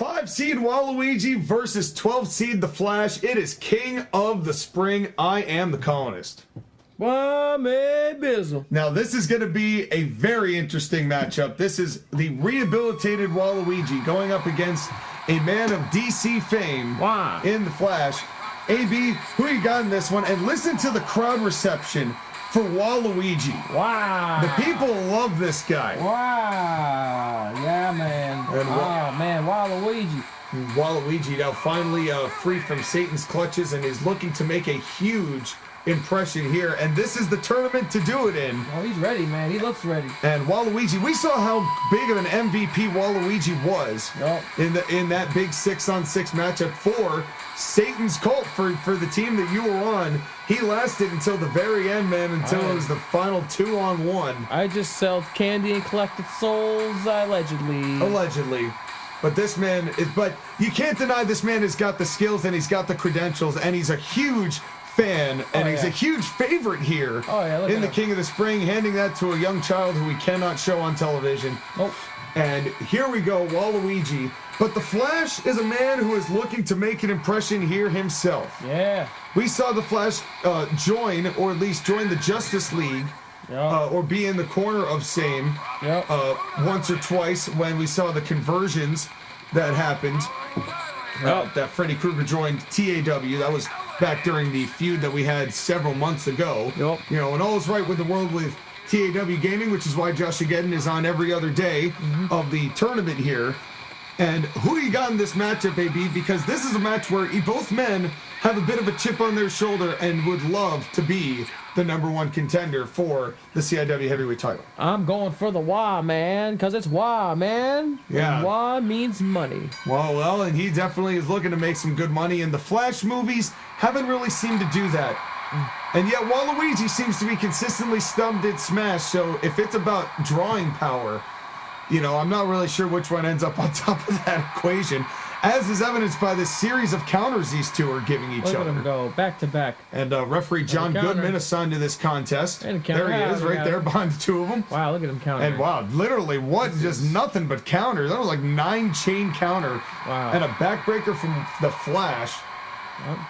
5 seed Waluigi versus 12 seed The Flash. It is King of the Spring. I am the Colonist. Now, this is going to be a very interesting matchup. This is the rehabilitated Waluigi going up against a man of DC fame in The Flash. AB, who you got in this one? And listen to the crowd reception for Waluigi. Wow. The people love this guy. Wow. Yeah, man. Man, Waluigi. Waluigi now finally free from Satan's clutches and is looking to make a huge impression here, and this is the tournament to do it in. Oh, he's ready, man. He looks ready. And Waluigi, we saw how big of an MVP Waluigi was in that big 6-on-6 matchup for Satan's cult for the team that you were on. He lasted until the very end, man, until it was the final 2-on-1. I just sold candy and collected souls, allegedly. But this man is, but you can't deny this man has got the skills and he's got the credentials and he's a huge fan, and he's a huge favorite here in the King of the Spring, handing that to a young child who we cannot show on television. And here we go, Waluigi. But the Flash is a man who is looking to make an impression here himself. Yeah. We saw the Flash join, or at least join the Justice League, or be in the corner of same once or twice when we saw the conversions that happened. That Freddy Krueger joined TAW. That was back during the feud that we had several months ago. You know, and all is right with the world with TAW Gaming, which is why Josh Ageddon is on every other day of the tournament here. And who you got in this matchup, AB? Because this is a match where both men have a bit of a chip on their shoulder and would love to be the #1 contender for the CIW heavyweight title. I'm going for the Wah, man, because it's Wah, man. Yeah. And Wah means money. Well, and he definitely is looking to make some good money, and the Flash movies haven't really seemed to do that. And yet Waluigi seems to be consistently stumped at Smash, so if it's about drawing power, you know, I'm not really sure which one ends up on top of that equation, as is evidenced by the series of counters these two are giving each other. Look at them go, back to back. And referee John Goodman assigned to this contest. There he is, right there behind the two of them. Wow, look at him counter. And wow, literally, just nothing but counters. That was like 9-chain counter. Wow. And a backbreaker from the Flash.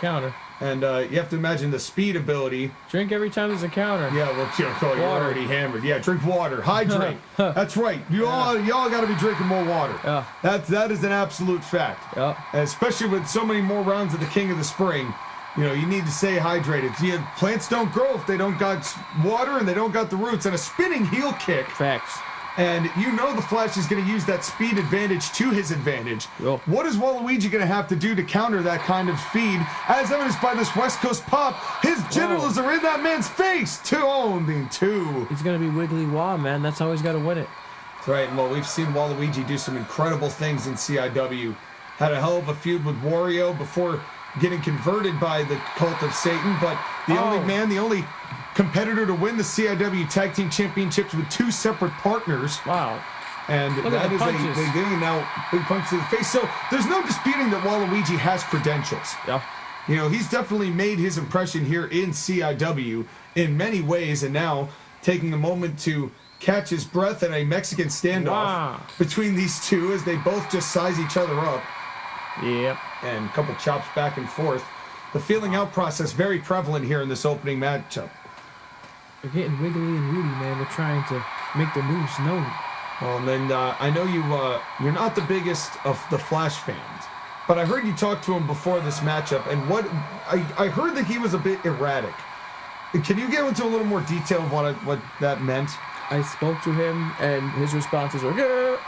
Counter. And you have to imagine the speed ability. Drink every time there's a counter. Yeah, well, you're already hammered. Yeah, drink water. Hydrate. That's right. Y'all got to be drinking more water. That is an absolute fact. Especially with so many more rounds of the King of the Spring. You know, you need to stay hydrated. Plants don't grow if they don't got water and they don't got the roots. And a spinning heel kick. Facts. And you know the Flash is going to use that speed advantage to his advantage. What is Waluigi going to have to do to counter that kind of speed? As evidenced by this West Coast pop, his genitals are in that man's face. 2. He's going to be Wiggly Wah, man. That's how he's got to win it. That's right. Well, we've seen Waluigi do some incredible things in CIW. Had a hell of a feud with Wario before getting converted by the Cult of Satan. But the only competitor to win the CIW Tag Team Championships with 2 separate partners. Wow. And that is a big thing. Now, big punch to the face. So there's no disputing that Waluigi has credentials. You know, he's definitely made his impression here in CIW in many ways, and now taking a moment to catch his breath in a Mexican standoff between these two as they both just size each other up. And a couple chops back and forth. The feeling out process very prevalent here in this opening matchup. They're getting wiggly and woody, man. They're trying to make their moves known. Well, and then I know you're not the biggest of the Flash fans, but I heard you talk to him before this matchup, and I heard that he was a bit erratic. Can you get into a little more detail of what that meant? I spoke to him, and his responses were, "Grr,"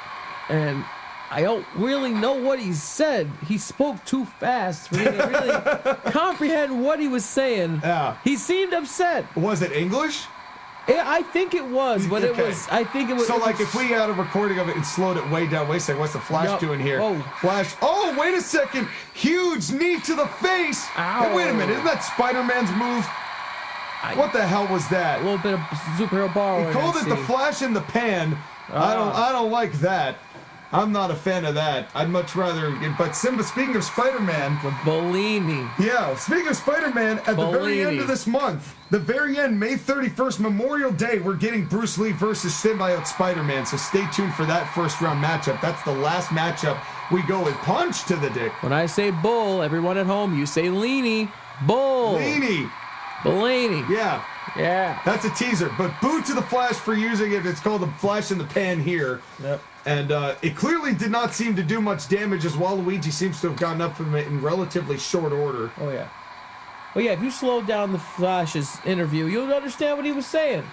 and I don't really know what he said. He spoke too fast for me to really comprehend what he was saying. He seemed upset. Was it English? Yeah, I think it was, but it was. I think it was. So, like, if we had a recording of it and slowed it way down, wait a second, what's the Flash doing here? Flash. Oh, wait a second. Huge knee to the face. Hey, wait a minute. Isn't that Spider-Man's move? What the hell was that? A little bit of superhero borrowing. He called it the Flash in the pan. I don't like that. I'm not a fan of that. I'd much rather. But Simba, speaking of Spider-Man, Bellini. Yeah, speaking of Spider-Man, at the very end of this month, the very end, May 31st, Memorial Day, we're getting Bruce Lee versus Symbiote Spider-Man. So stay tuned for that first round matchup. That's the last matchup. We go with punch to the dick. When I say bull, everyone at home, you say leany. Bull. Leany. Bellini. Yeah. Yeah. That's a teaser. But boo to the Flash for using it. It's called the Flash in the Pan here. Yep. And it clearly did not seem to do much damage, as Waluigi seems to have gotten up from it in relatively short order. Oh, yeah. Well, yeah, if you slow down the Flash's interview, you'll understand what he was saying.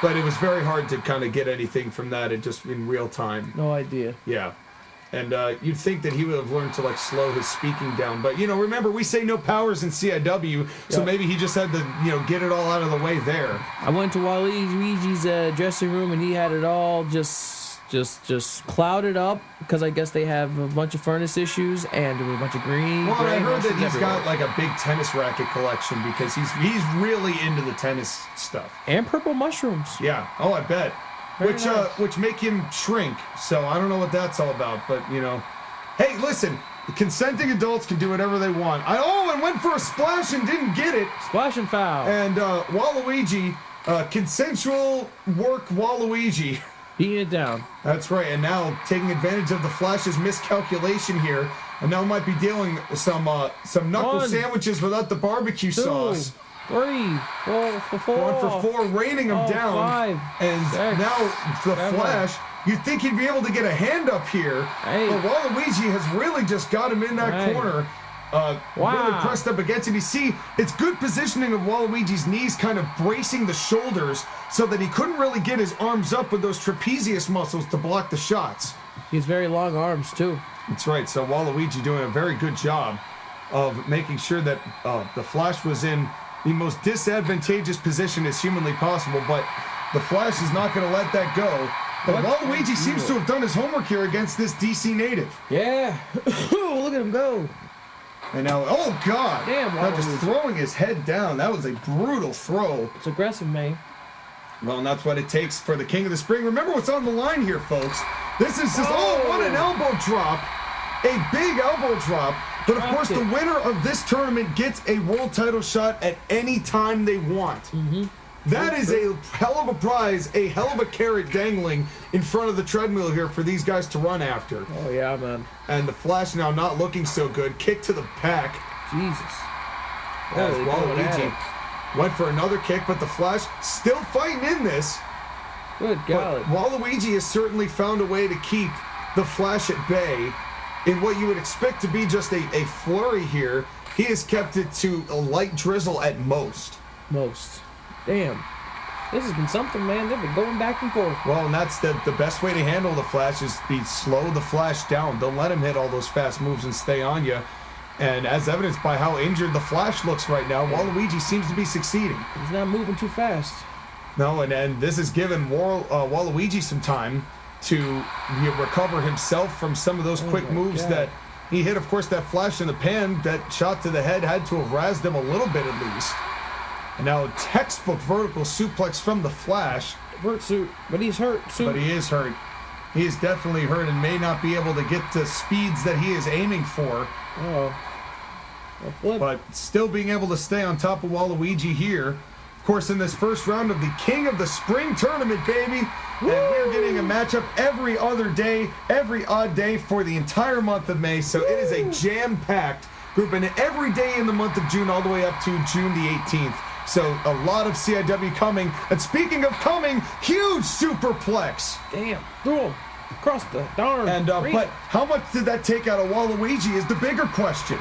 But it was very hard to kind of get anything from that in real time. No idea. Yeah. And you'd think that he would have learned to, like, slow his speaking down. But, remember, we say no powers in CIW, so maybe he just had to, get it all out of the way there. I went to Waluigi's dressing room, and he had it all just clouded up, because I guess they have a bunch of furnace issues and a bunch of green. Well, I heard that he's got, like, a big tennis racket collection, because he's really into the tennis stuff. And purple mushrooms. Yeah. Oh, I bet. Which make him shrink. So I don't know what that's all about, but hey, listen, consenting adults can do whatever they want. And went for a splash and didn't get it. Splash and foul. And Waluigi, consensual work Waluigi. Beating it down. That's right, and now taking advantage of the Flash's miscalculation here, and now might be dealing some knuckle sandwiches without the barbecue sauce. 3, 4 for 4. 1 for 4, raining him down. 5, and 6, now the 7. Flash, you'd think he'd be able to get a hand up here. 8. But Waluigi has really just got him in that 9. corner. Really pressed up against him. You see, it's good positioning of Waluigi's knees kind of bracing the shoulders so that he couldn't really get his arms up with those trapezius muscles to block the shots. He has very long arms, too. That's right. So Waluigi doing a very good job of making sure that the Flash was in the most disadvantageous position as humanly possible, but the Flash is not going to let that go. But Waluigi seems to have done his homework here against this DC native. Yeah. Look at him go. And now, oh God! Damn, now just throwing his head down. That was a brutal throw. It's aggressive, man. Well, and that's what it takes for the King of the Spring. Remember what's on the line here, folks. This is just, what an elbow drop. A big elbow drop. But of course, the winner of this tournament gets a world title shot at any time they want. Mm-hmm. That is a hell of a prize, a hell of a carrot dangling in front of the treadmill here for these guys to run after. Oh, yeah, man. And the Flash now not looking so good. Kick to the back. Jesus. As Waluigi went for another kick, but the Flash still fighting in this. Good golly. But Waluigi has certainly found a way to keep the Flash at bay in what you would expect to be just a flurry here. He has kept it to a light drizzle at most. Damn. This has been something, man. They've been going back and forth. Well, and that's the best way to handle the Flash is slow the Flash down. Don't let him hit all those fast moves and stay on you. And as evidenced by how injured the Flash looks right now, Waluigi seems to be succeeding. He's not moving too fast. No, and this has given Waluigi some time to recover himself from some of those quick moves that he hit. Of course, that Flash in the pan, that shot to the head had to have razzed him a little bit at least. And now textbook vertical suplex from the Flash. But he's hurt. But he is hurt. He is definitely hurt and may not be able to get the speeds that he is aiming for. But still being able to stay on top of Waluigi here. Of course, in this first round of the King of the Spring tournament, baby. Woo! And we're getting a matchup every other day, every odd day for the entire month of May. So it is a jam-packed group, and every day in the month of June all the way up to June the 18th. So a lot of CIW coming. And speaking of coming, huge superplex. Damn. Threw him across the darn. And but how much did that take out of Waluigi is the bigger question.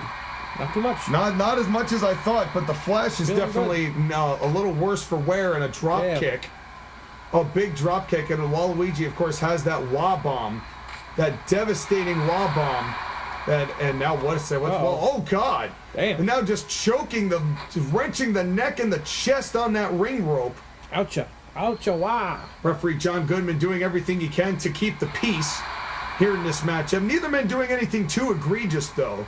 Not too much. Not as much as I thought, but the Flash is definitely a little worse for wear and a drop kick. A big drop kick. And Waluigi, of course, has that wah bomb. That devastating wah bomb. And now oh God. Damn. And now just wrenching the neck and the chest on that ring rope. Oucha. Oucha, wah. Referee John Goodman doing everything he can to keep the peace here in this matchup. Neither man doing anything too egregious, though,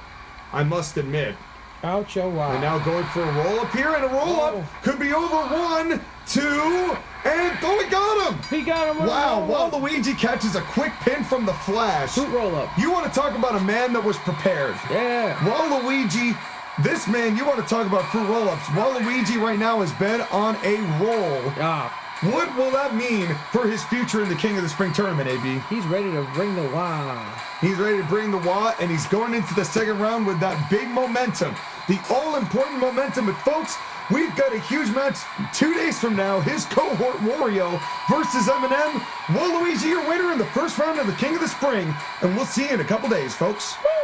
I must admit. Oucha, wah. And now going for a roll-up here, and a roll-up could be over. 1, 2, And he got him! He got him! Wow, Waluigi catches a quick pin from the Flash. Fruit roll-up. You want to talk about a man that was prepared. Yeah. Waluigi, this man, you want to talk about fruit roll-ups. Waluigi right now has been on a roll. Yeah. What will that mean for his future in the King of the Spring tournament, AB? He's ready to bring the wah. He's ready to bring the wah, and he's going into the second round with that big momentum. The all-important momentum. But, folks, we've got a huge match 2 days from now. His cohort, Wario, versus Eminem. Waluigi, your winner in the first round of the King of the Spring. And we'll see you in a couple days, folks. Woo!